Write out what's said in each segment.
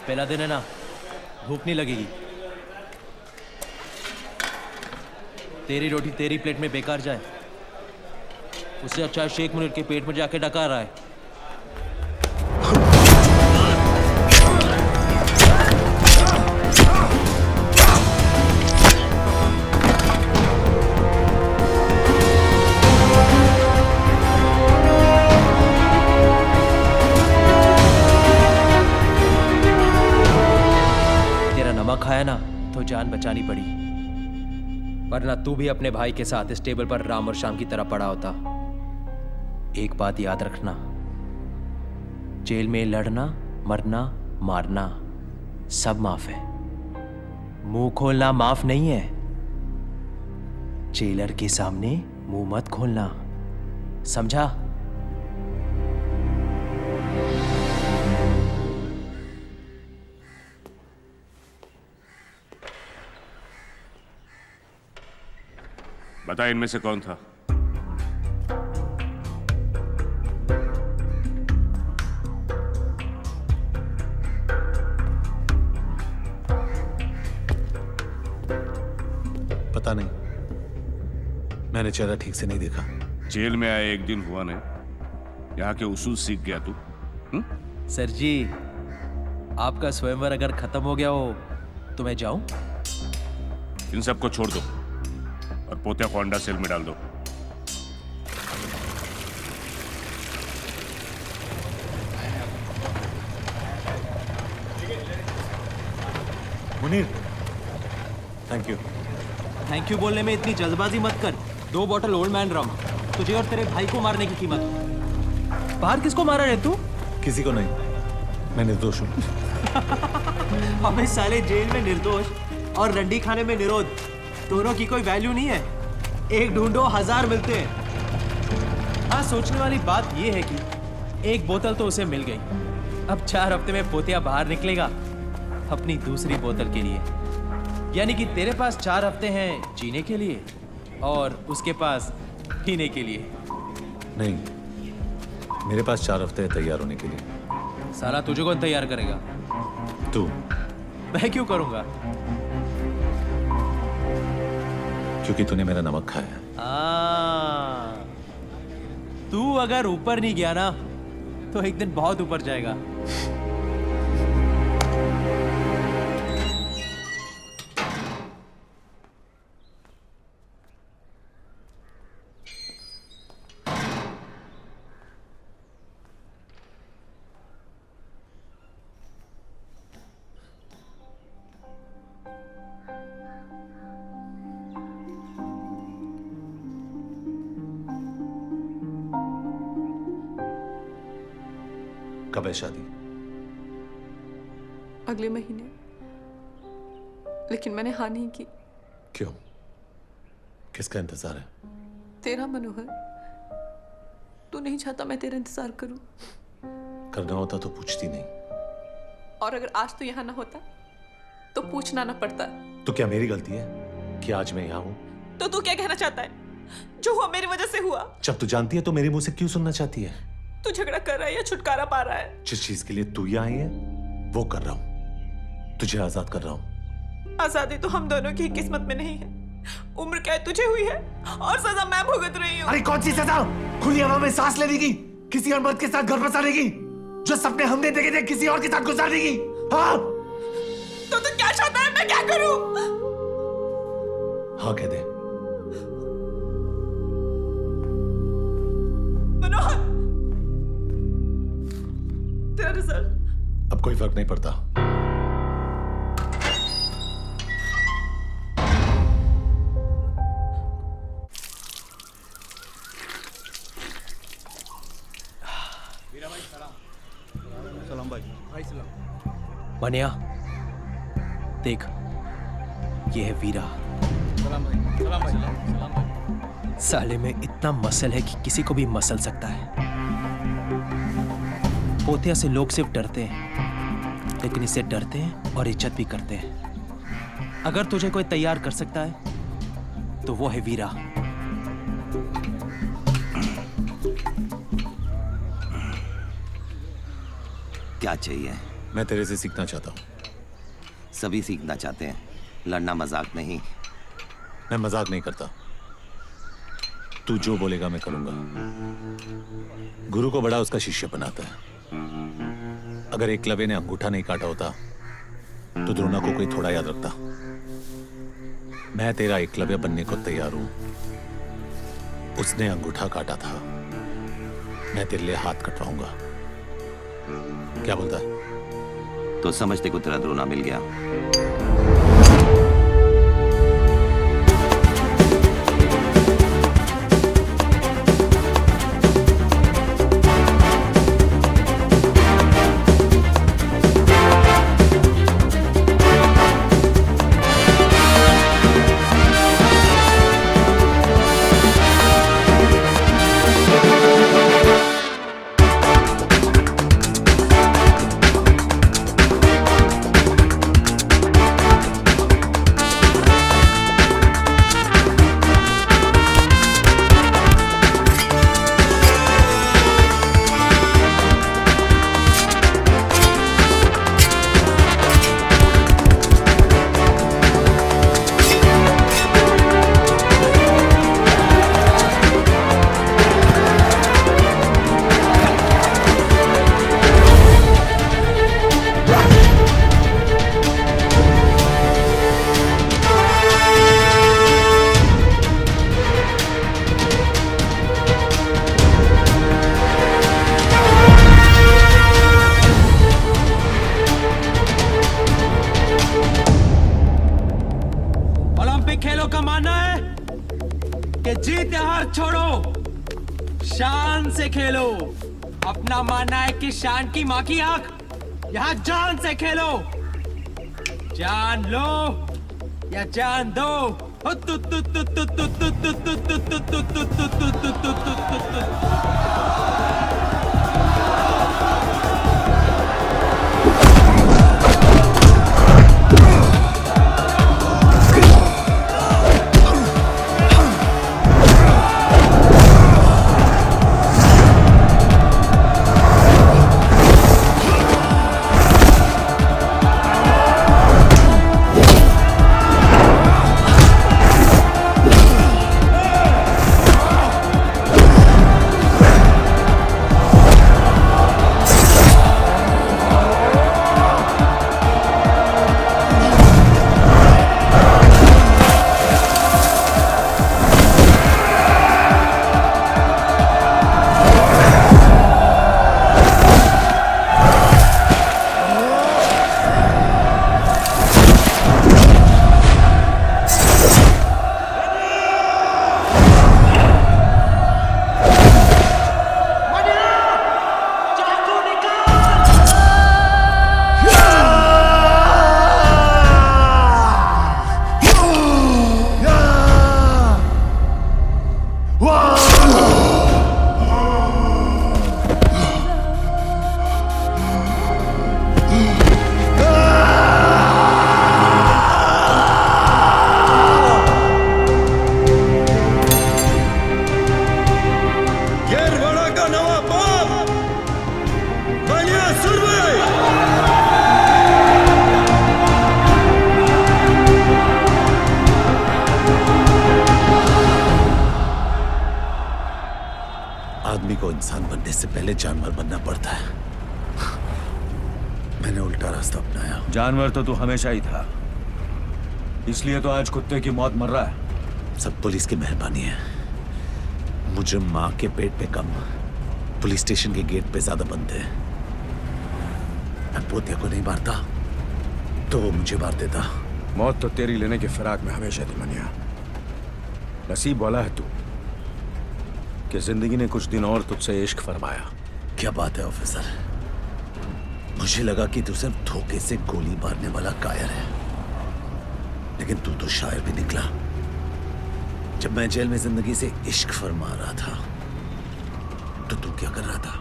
पहला दिन है ना, भूख नहीं लगेगी। तेरी रोटी तेरी प्लेट में बेकार जाए, उससे अच्छा शेख मुनीर के पेट में जाके डकार रहा है। खाया ना तो जान बचानी पड़ी, वरना तू भी अपने भाई के साथ इस टेबल पर राम और श्याम की तरह पड़ा होता। एक बात याद रखना, जेल में लड़ना, मरना, मारना सब माफ है, मुंह खोलना माफ नहीं है। जेलर के सामने मुंह मत खोलना, समझा? बता इनमें से कौन था? पता नहीं, मैंने चेहरा ठीक से नहीं देखा। जेल में आए एक दिन हुआ नहीं, यहाँ के उसूल सीख गया तू? सर जी, आपका स्वयंवर अगर खत्म हो गया हो तो मैं जाऊं? इन सबको छोड़ दो और पोतिया को अंडा सेल में डाल दो। Munir, thank you. Thank you बोलने में इतनी जल्दबाजी मत कर। 2 बॉटल ओल्ड मैन रम, तुझे और तेरे भाई को मारने की कीमत। बाहर किसको मारा है तू? किसी को नहीं, मैं निर्दोष हूँ। हमें साले जेल में निर्दोष और रंडी खाने में निरोध, दोनों की कोई वैल्यू नहीं है। एक ढूंढो 1000 मिलते हैं। हाँ, सोचने वाली बात यह है कि एक बोतल तो उसे मिल गई। अब 4 हफ्ते में पोतिया बाहर निकलेगा अपनी दूसरी बोतल के लिए, यानी कि तेरे पास 4 हफ्ते हैं जीने के लिए और उसके पास पीने के लिए। नहीं, मेरे पास 4 हफ्ते हैं तैयार होने के लिए। साला तुझे कौन तैयार करेगा? तू। मैं क्यों करूंगा? क्योंकि तूने मेरा नमक खाया है। तू अगर ऊपर नहीं गया ना तो एक दिन बहुत ऊपर जाएगा। कब है शादी? अगले महीने, लेकिन मैंने हाँ नहीं की। क्यों? किसका इंतजार है? तेरा मनोहर, तू नहीं चाहता मैं तेरा इंतजार करूं। करना होता तो पूछती नहीं। और अगर आज तू यहाँ ना होता तो पूछना ना पड़ता। तो क्या मेरी गलती है कि आज मैं यहाँ हूँ? तो तू क्या कहना चाहता है? जो हुआ मेरी वजह से हुआ। जब तू जानती है तो मेरे मुंह से क्यों सुनना चाहती है? तू झगड़ा कर रहा है या छुटकारा पा रहा है? जिस चीज के लिए तू यहाँ आई है वो कर रहा हूँ, तुझे आजाद कर रहा हूँ। आजादी तो हम दोनों की किस्मत में नहीं है। उम्र कैद तुझे हुई है और सजा मैं भुगत रही हूँ। अरे कौन सी सजा? खुली हवा में सांस लेने की, किसी और मर्द के साथ घर बसाने की, जो सपने हमने देखे थे किसी और के साथ गुजारने की। हाँ? तो तू क्या चाहता है मैं क्या करूँ? हाँ कह दे। मनोहर, तेरा रिजल्ट अब कोई फर्क नहीं पड़ता। सलाम भाई। सलाम। बनिया देख, ये है वीरा। सलाम भाई। सलाम भाई। सलाम भाई। साले में इतना मसल है कि किसी को भी मसल सकता है। पोतिया से लोग सिर्फ डरते हैं, लेकिन इससे डरते हैं और इज्जत भी करते हैं। अगर तुझे कोई तैयार कर सकता है तो वो है वीरा। क्या चाहिए? मैं तेरे से सीखना चाहता हूँ। सभी सीखना चाहते हैं, लड़ना मजाक नहीं। मैं मजाक नहीं करता। तू जो बोलेगा मैं करूंगा। गुरु को बड़ा उसका शिष्य बनाता है। अगर एकलव्य ने अंगूठा नहीं काटा होता तो द्रोणा को कोई थोड़ा याद रखता। मैं तेरा एकलव्य बनने को तैयार हूं। उसने अंगूठा काटा था, मैं तेरे लिए हाथ कटवाऊंगा। क्या बोलता है? तो समझते को तेरा द्रोणा मिल गया। खेलों का मानना है कि जीत या हार छोड़ो, शान से खेलो। अपना मानना है कि शान की मां की आंख, यहां जान से खेलो। जान लो या जान दो। आदमी को इंसान बनने से पहले जानवर बनना पड़ता है। मैंने उल्टा रास्ता अपनाया। जानवर तो तू हमेशा ही था, इसलिए तो आज कुत्ते की मौत मर रहा है। सब पुलिस की मेहरबानी है। मुझे माँ के पेट पे कम, पुलिस स्टेशन के गेट पे ज्यादा बनते हैं। मैं पोतिया को नहीं मारता तो वो मुझे मार देता। मौत तो तेरी लेने के फिराक में हमेशा थी मनिया। नसीब वाला है तू कि जिंदगी ने कुछ दिन और तुझसे इश्क फरमाया। क्या बात है ऑफिसर, मुझे लगा कि तू सिर्फ धोखे से गोली मारने वाला कायर है, लेकिन तू तो शायर भी निकला। जब मैं जेल में जिंदगी से इश्क फरमा रहा था तो तू क्या कर रहा था?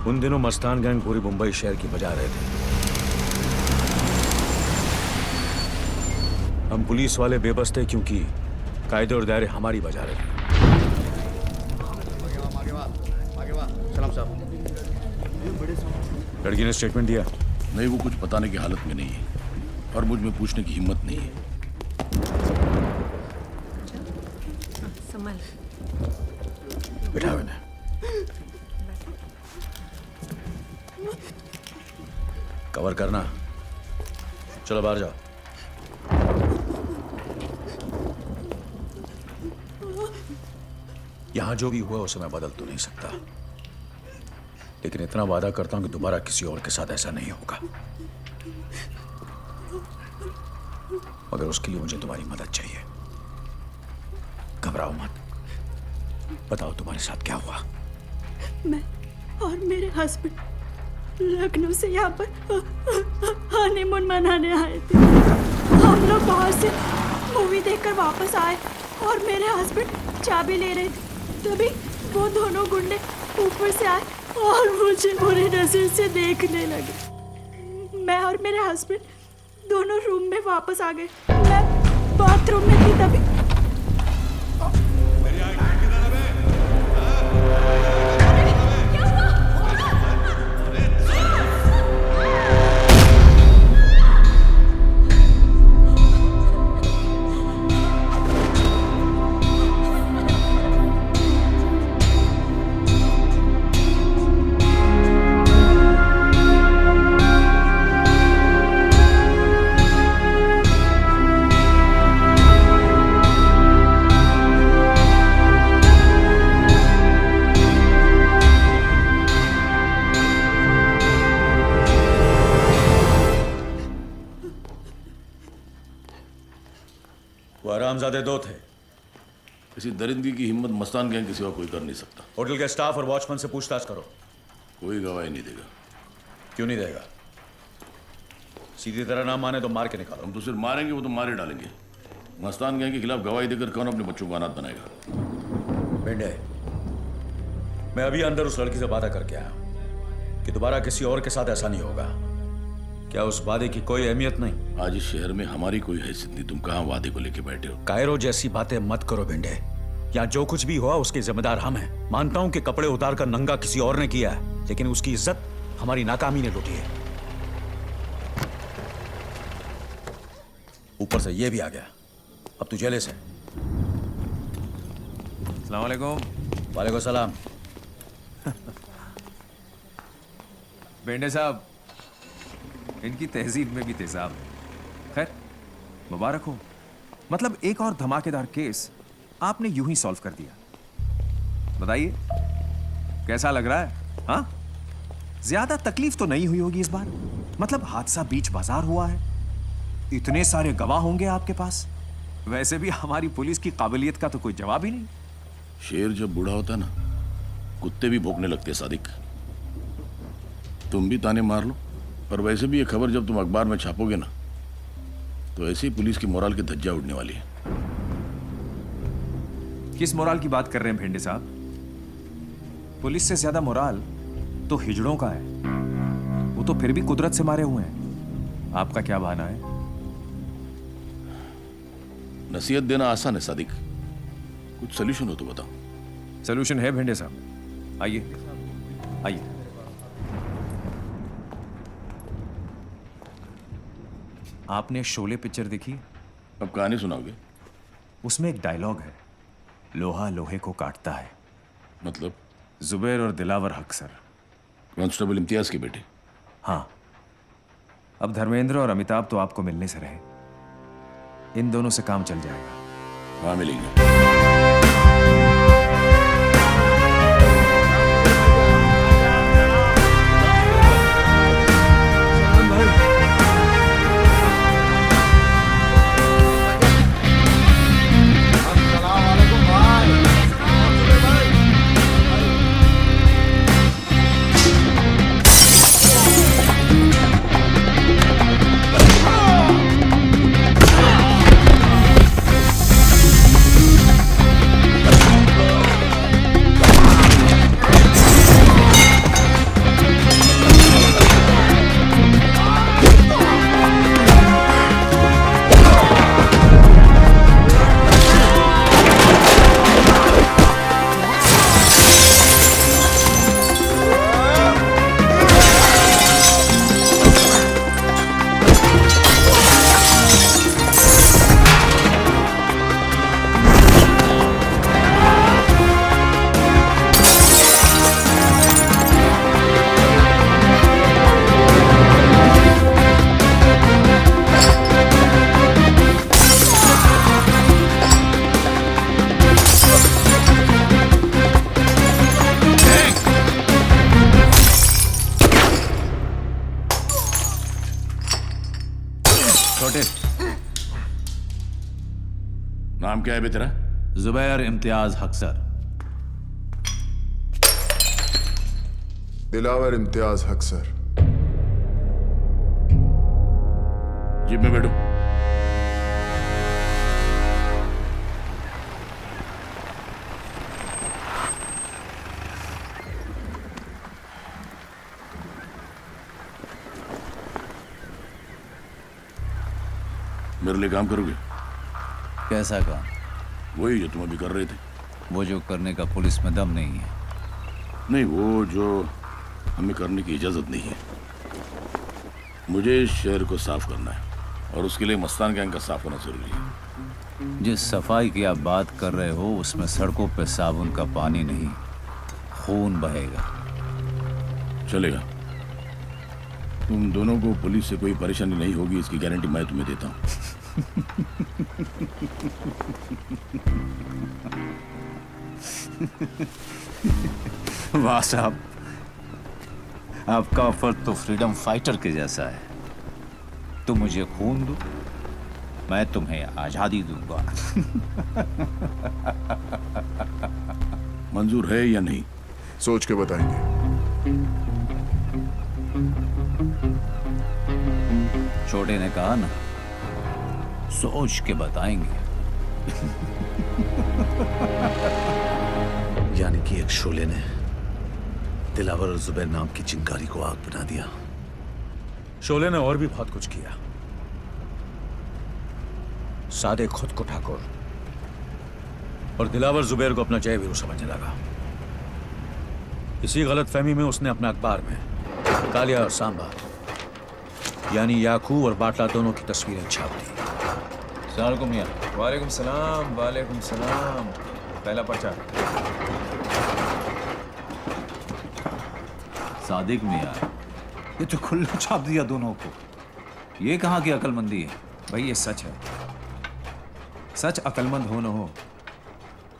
उन दिनों मस्तान गैंग पूरी मुंबई शहर की बजा रहे थे। हम पुलिस वाले बेबस थे क्योंकि कायदे और दायरे हमारी बजा रहे थे। सलाम साहब। लड़की ने स्टेटमेंट दिया। नहीं, वो कुछ बताने की हालत में नहीं है और मुझ में पूछने की हिम्मत नहीं है। संभल। बिठाओ इन्हें। कवर करना। चलो बाहर जाओ। यहां जो भी हुआ उसे मैं बदल तो नहीं सकता, लेकिन इतना वादा करता हूं कि दोबारा किसी और के साथ ऐसा नहीं होगा। मगर उसके लिए मुझे तुम्हारी मदद चाहिए। घबराओ मत। बताओ तुम्हारे साथ क्या हुआ। मैं और मेरे हस्बैंड लखनऊ से यहाँ पर हनीमून मनाने आए थे। हम लोग बाहर से मूवी देखकर वापस आए और मेरे हस्बैंड चाबी ले रहे थे, तभी वो दोनों गुंडे ऊपर से आए और मुझे बुरी नजर से देखने लगे। मैं और मेरे हस्बैंड दोनों रूम में वापस आ गए। मैं बाथरूम में थी तभी वो हरामजादे दो थे। इसी दरिंदगी की हिम्मत मस्तान गैंग के सिवा कोई कर नहीं सकता। होटल के स्टाफ और वॉचमैन से पूछताछ करो। कोई गवाही नहीं देगा। क्यों नहीं देगा? सीधी तरह ना माने तो मार के निकालो। हम तो सिर्फ मारेंगे, वो तो मारे डालेंगे। मस्तान गैंग के खिलाफ गवाही देकर कौन अपने बच्चों को अनाथ बनाएगा? बेंडे, मैं अभी अंदर उस लड़की से वादा करके आया कि दोबारा किसी और के साथ ऐसा नहीं होगा। क्या उस वादे की कोई अहमियत नहीं? आज इस शहर में हमारी कोई हैसियत नहीं। तुम कहाँ वादे को लेके बैठे हो? कायरो जैसी बातें मत करो बेंडे। यहाँ जो कुछ भी हुआ उसके जिम्मेदार हम हैं। मानता हूं कि कपड़े उतार कर नंगा किसी और ने किया है, लेकिन उसकी इज्जत हमारी नाकामी ने लूटी है। ऊपर से ये भी आ गया। अब तू जेले से। अस्सलाम वालेकुम। वालेकुम सलाम। बेंडे साहब, इनकी तहजीब में भी तेजाब है। खैर, मुबारक हो। मतलब एक और धमाकेदार केस आपने यूं ही सॉल्व कर दिया। बताइए कैसा लग रहा है? हाँ, ज्यादा तकलीफ तो नहीं हुई होगी इस बार। मतलब हादसा बीच बाजार हुआ है, इतने सारे गवाह होंगे आपके पास। वैसे भी हमारी पुलिस की काबिलियत का तो कोई जवाब ही नहीं। शेर जब बूढ़ा होता है ना, कुत्ते भी भौंकने लगते हैं। सादिक, तुम भी ताने मार लो। और वैसे भी ये खबर जब तुम अखबार में छापोगे ना, तो ऐसी पुलिस की मोराल की धज्जियां उड़ने वाली है। किस मोराल की बात कर रहे हैं भेंडे साहब? पुलिस से ज्यादा मोराल तो हिजड़ों का है। वो तो फिर भी कुदरत से मारे हुए हैं। आपका क्या बहाना है? नसीहत देना आसान है सादिक, कुछ सोल्यूशन हो तो बताओ। सोल्यूशन है भेंडे साहब, आइए आइए। आपने शोले पिक्चर देखी? अब कहानी सुनाओगे? उसमें एक डायलॉग है, लोहा लोहे को काटता है। मतलब? जुबैर और दिलावर हक सर, कांस्टेबल इम्तियाज के बेटे। हाँ, अब धर्मेंद्र और अमिताभ तो आपको मिलने से रहे। इन दोनों से काम चल जाएगा। हाँ, मिलेंगे। नाम क्या है बे तेरा? जुबैर इम्तियाज हक सर। दिलावर इम्तियाज हक सर। जीप में बैठो। मेरे लिए काम करोगे? कैसा काम? वही जो तुम अभी कर रहे थे। वो जो करने का पुलिस में दम नहीं है। नहीं, वो जो हमें करने की इजाजत नहीं है। मुझे इस शहर को साफ करना है और उसके लिए मस्तान गैंग का साफ होना जरूरी है। जिस सफाई की आप बात कर रहे हो उसमें सड़कों पे साबुन का पानी नहीं, खून बहेगा। चलेगा। तुम दोनों को पुलिस से कोई परेशानी नहीं होगी, इसकी गारंटी मैं तुम्हें देता हूँ। वाह साहब, आपका ऑफर तो फ्रीडम फाइटर के जैसा है। तुम मुझे खून दो, मैं तुम्हें आजादी दूंगा। मंजूर है या नहीं? सोच के बताएंगे। छोटे ने कहा ना, सोच के बताएंगे। यानी कि एक शोले ने दिलावर और जुबैर नाम की चिंगारी को आग बना दिया। शोले ने और भी बहुत कुछ किया। सादे खुद को ठाकुर और दिलावर जुबैर को अपना जय वीरू समझने लगा। इसी गलत फहमी में उसने अपने अखबार में कालिया और सांबा यानी याकूब और बाटला दोनों की तस्वीरें छाप दी। सलाम मियां। वालेकुम सलाम, वालेकुम सलाम। पहला पर्चा। सादिक मियां, ये तो खुल्ला छाप दिया दोनों को। ये कहाँ की अकलमंदी है? भाई ये सच है। सच अकलमंद हो न हो,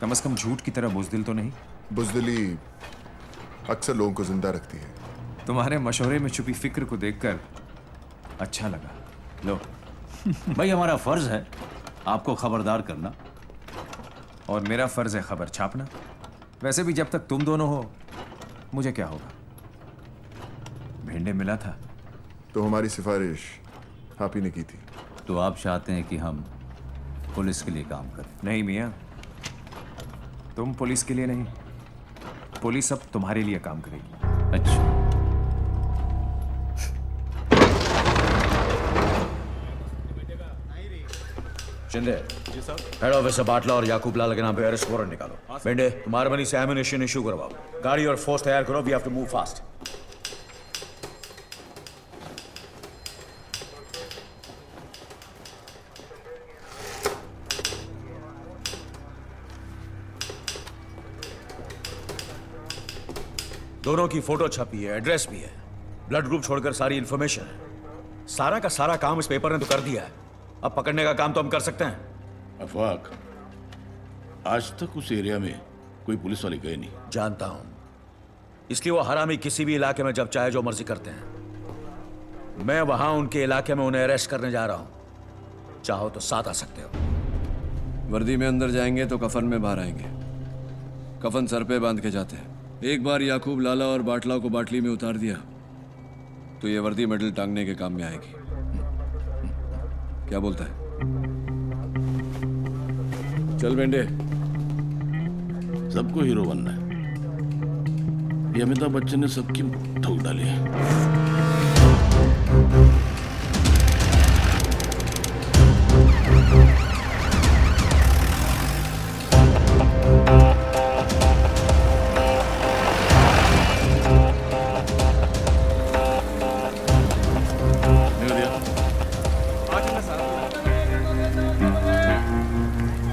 कम से कम झूठ की तरह बुज़दिल तो नहीं। बुज़दिली अक्सर लोगों को जिंदा रखती है। तुम्हारे मशवरे में छुपी फिक्र को देखकर अच्छा लगा। लो। भाई हमारा फर्ज है आपको खबरदार करना, और मेरा फर्ज है खबर छापना। वैसे भी जब तक तुम दोनों हो मुझे क्या होगा। भेंडे मिला था तो हमारी सिफारिश आप ही ने की थी। तो आप चाहते हैं कि हम पुलिस के लिए काम करें? नहीं मियाँ, तुम पुलिस के लिए नहीं, पुलिस अब तुम्हारे लिए काम करेगी। अच्छा, शिंदे, हेड ऑफिस से बाटला और याकूब लाल के नाम पे अरेस्ट वारंट निकालो। बेंडे, तुम्हारे बनी से एमिनेशन इशू करवाओ। गाड़ी और फोर्स तैयार करो। We have to move fast. दोनों की फोटो छपी है, एड्रेस भी है, ब्लड ग्रुप छोड़कर सारी इंफॉर्मेशन है। सारा का सारा काम इस पेपर ने तो कर दिया है। अब पकड़ने का काम तो हम कर सकते हैं। अफवाक, आज तक उस एरिया में कोई पुलिस वाले गए नहीं। जानता हूं, इसलिए वो हरामी किसी भी इलाके में जब चाहे जो मर्जी करते हैं। मैं वहां उनके इलाके में उन्हें अरेस्ट करने जा रहा हूं। चाहो तो साथ आ सकते हो। वर्दी में अंदर जाएंगे तो कफन में बाहर आएंगे। कफन सर पे बांध के जाते हैं। एक बार याकूब लाला और बाटला को बाटली में उतार दिया तो ये वर्दी मेडल टांगने के काम में आएगी। क्या बोलता है? चल बेंडे। सबको हीरो बनना है। ये अमिताभ बच्चन ने सबकी ठोक डाली है।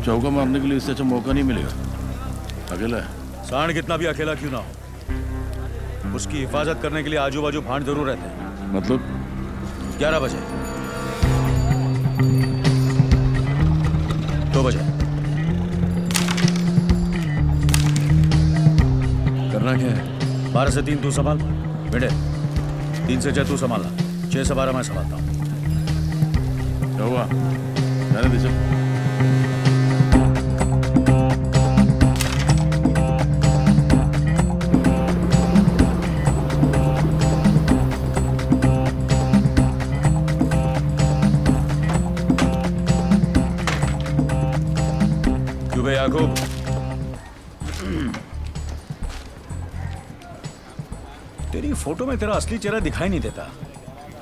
चौका मारने के लिए इससे अच्छा मौका नहीं मिलेगा। अकेला है। सांड कितना भी अकेला क्यों ना हो, उसकी हिफाजत करने के लिए आजू बाजू भांड जरूर रहते हैं। मतलब 11 बजे, 2 बजे। करना क्या है? 12 से 3 तू संभाल बेटे, 3 से 6 तू संभालना, 6 से 12 मैं संभालता हूँ। क्या हुआ? जाने दे चल। तेरी फोटो में तेरा असली चेहरा दिखाई नहीं देता।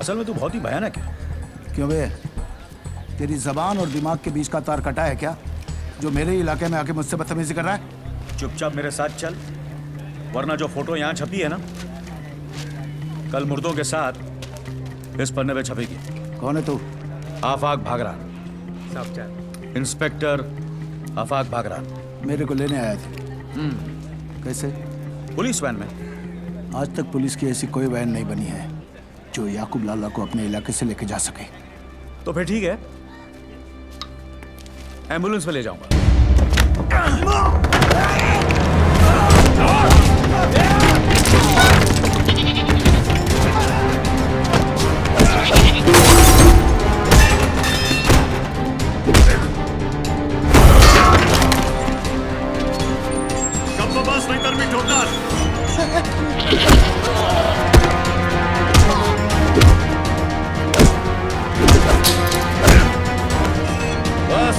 असल में तू बहुत ही भयानक है। क्यों बे? तेरी जबान और दिमाग के बीच का तार कटा है क्या, जो मेरे इलाके में आके मुझसे बदतमीजी कर रहा है? चुपचाप मेरे साथ चल, वरना जो फोटो यहाँ छपी है ना, कल मुर्दों के साथ इस पन्ने पे छपेगी। कौन है तू? आफाक भागरान, इंस्पेक्टर आफाक भागरान। मेरे को लेने आया थे। कैसे? पुलिस वैन में। आज तक पुलिस की ऐसी कोई वैन नहीं बनी है जो याकूब लाला को अपने इलाके से लेके जा सके। तो फिर ठीक है, एम्बुलेंस में ले जाऊंगा। बस नहीं तर मी ठोकणार। बस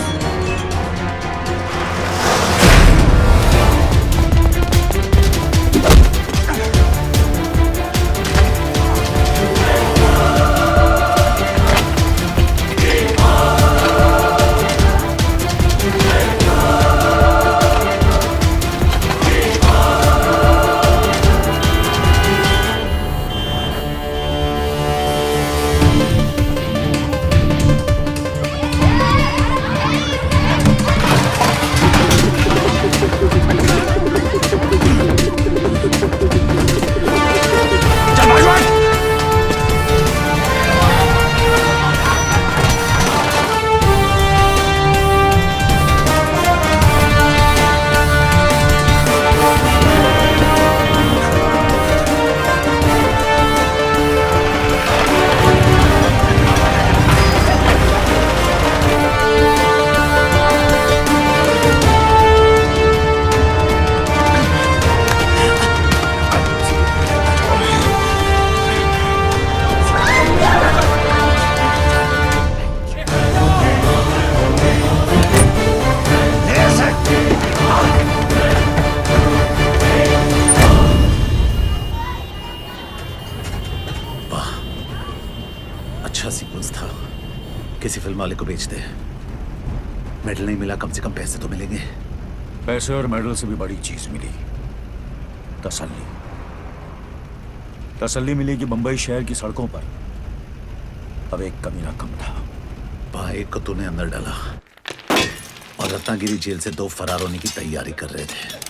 अच्छा सीक्वेंस था, किसी फिल्म वाले को बेच दे। मेडल नहीं मिला, कम से कम पैसे तो मिलेंगे। पैसे और मेडल से भी बड़ी चीज मिली, तसल्ली। तसल्ली मिली कि बंबई शहर की सड़कों पर अब एक कमीना कम था। वहां एक को तूने अंदर डाला और रत्नागिरी जेल से 2 फरार होने की तैयारी कर रहे थे।